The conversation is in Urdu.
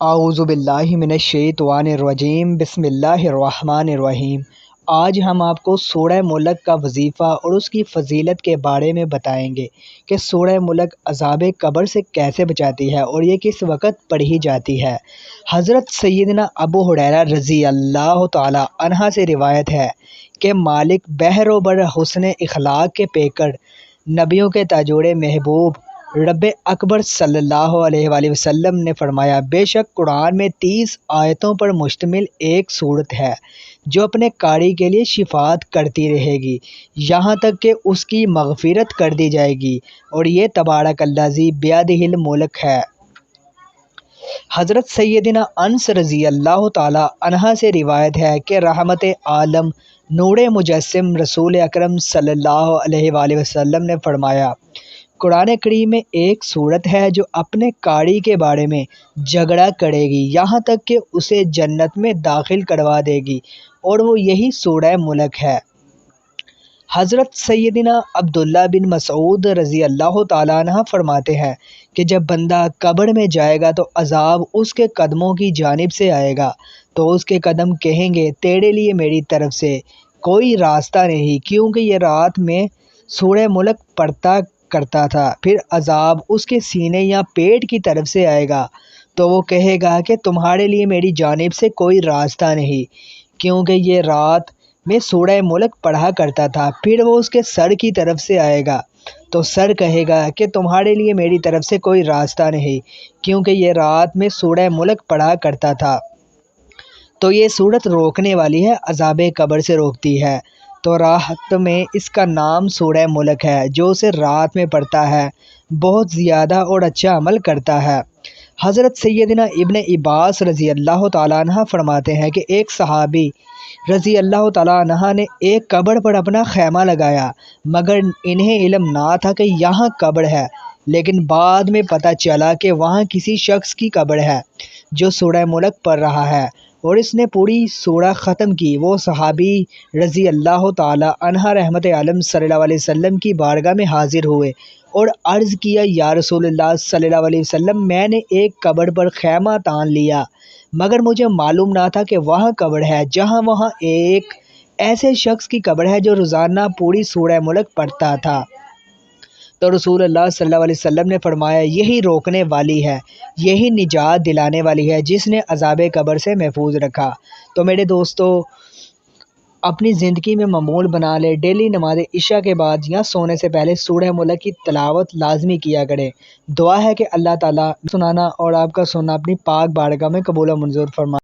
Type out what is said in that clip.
اعوذ باللہ من الشیطان الرجیم بسم اللہ الرحمن الرحیم۔ آج ہم آپ کو سورہ ملک کا وظیفہ اور اس کی فضیلت کے بارے میں بتائیں گے کہ سورہ ملک عذاب قبر سے کیسے بچاتی ہے اور یہ کس وقت پڑھی جاتی ہے۔ حضرت سیدنا ابو ہریرہ رضی اللہ تعالی عنہ سے روایت ہے کہ مالک بحر و بر حسن اخلاق کے پیکر، نبیوں کے تاجور محبوب رب اکبر صلی اللہ علیہ وآلہ وسلم نے فرمایا، بے شک قرآن میں 30 آیتوں پر مشتمل ایک صورت ہے جو اپنے قاری کے لیے شفاعت کرتی رہے گی یہاں تک کہ اس کی مغفرت کر دی جائے گی، اور یہ تبارک الذی بیدہ الملک ہے۔ حضرت سیدنا انس رضی اللہ تعالی عنہ سے روایت ہے کہ رحمت عالم نور مجسم رسول اکرم صلی اللہ علیہ وآلہ وسلم نے فرمایا، قرآن کریم میں ایک صورت ہے جو اپنے قاری کے بارے میں جھگڑا کرے گی یہاں تک کہ اسے جنت میں داخل کروا دے گی، اور وہ یہی سورہ ملک ہے۔ حضرت سیدنا عبداللہ بن مسعود رضی اللہ تعالیٰ عنہ فرماتے ہیں کہ جب بندہ قبر میں جائے گا تو عذاب اس کے قدموں کی جانب سے آئے گا، تو اس کے قدم کہیں گے، تیرے لیے میری طرف سے کوئی راستہ نہیں، کیونکہ یہ رات میں سورہ ملک پڑھتا کرتا تھا۔ پھر عذاب اس کے سینے یا پیٹ کی طرف سے آئے گا، تو وہ کہے گا کہ تمہارے لیے میری جانب سے کوئی راستہ نہیں، کیونکہ یہ رات میں سورہ ملک پڑھا کرتا تھا۔ پھر وہ اس کے سر کی طرف سے آئے گا، تو سر کہے گا کہ تمہارے لیے میری طرف سے کوئی راستہ نہیں، کیونکہ یہ رات میں سورہ ملک پڑھا کرتا تھا۔ تو یہ صورت روکنے والی ہے، عذاب قبر سے روکتی ہے، تو رات میں اس کا نام سورہ ملک ہے۔ جو اسے رات میں پڑھتا ہے بہت زیادہ اور اچھا عمل کرتا ہے۔ حضرت سیدنا ابن عباس رضی اللہ تعالیٰ عنہ فرماتے ہیں کہ ایک صحابی رضی اللہ تعالیٰ عنہ نے ایک قبر پر اپنا خیمہ لگایا، مگر انہیں علم نہ تھا کہ یہاں قبر ہے، لیکن بعد میں پتہ چلا کہ وہاں کسی شخص کی قبر ہے جو سورہ ملک پڑھ رہا ہے، اور اس نے پوری سورہ ختم کی۔ وہ صحابی رضی اللہ تعالیٰ عنہ رحمت عالم صلی اللہ علیہ وسلم کی بارگاہ میں حاضر ہوئے اور عرض کیا، یا رسول اللہ صلی اللہ علیہ وسلم، میں نے ایک قبر پر خیمہ تان لیا، مگر مجھے معلوم نہ تھا کہ وہاں قبر ہے، وہاں ایک ایسے شخص کی قبر ہے جو روزانہ پوری سورہ ملک پڑھتا تھا۔ تو رسول اللہ صلی اللہ علیہ وسلم نے فرمایا، یہی روکنے والی ہے، یہی نجات دلانے والی ہے جس نے عذاب قبر سے محفوظ رکھا۔ تو میرے دوستو، اپنی زندگی میں معمول بنا لے، ڈیلی نماز عشاء کے بعد یا سونے سے پہلے سورہ ملک کی تلاوت لازمی کیا کریں۔ دعا ہے کہ اللہ تعالیٰ سنانا اور آپ کا سننا اپنی پاک بارگاہ میں قبول و منظور فرمائے۔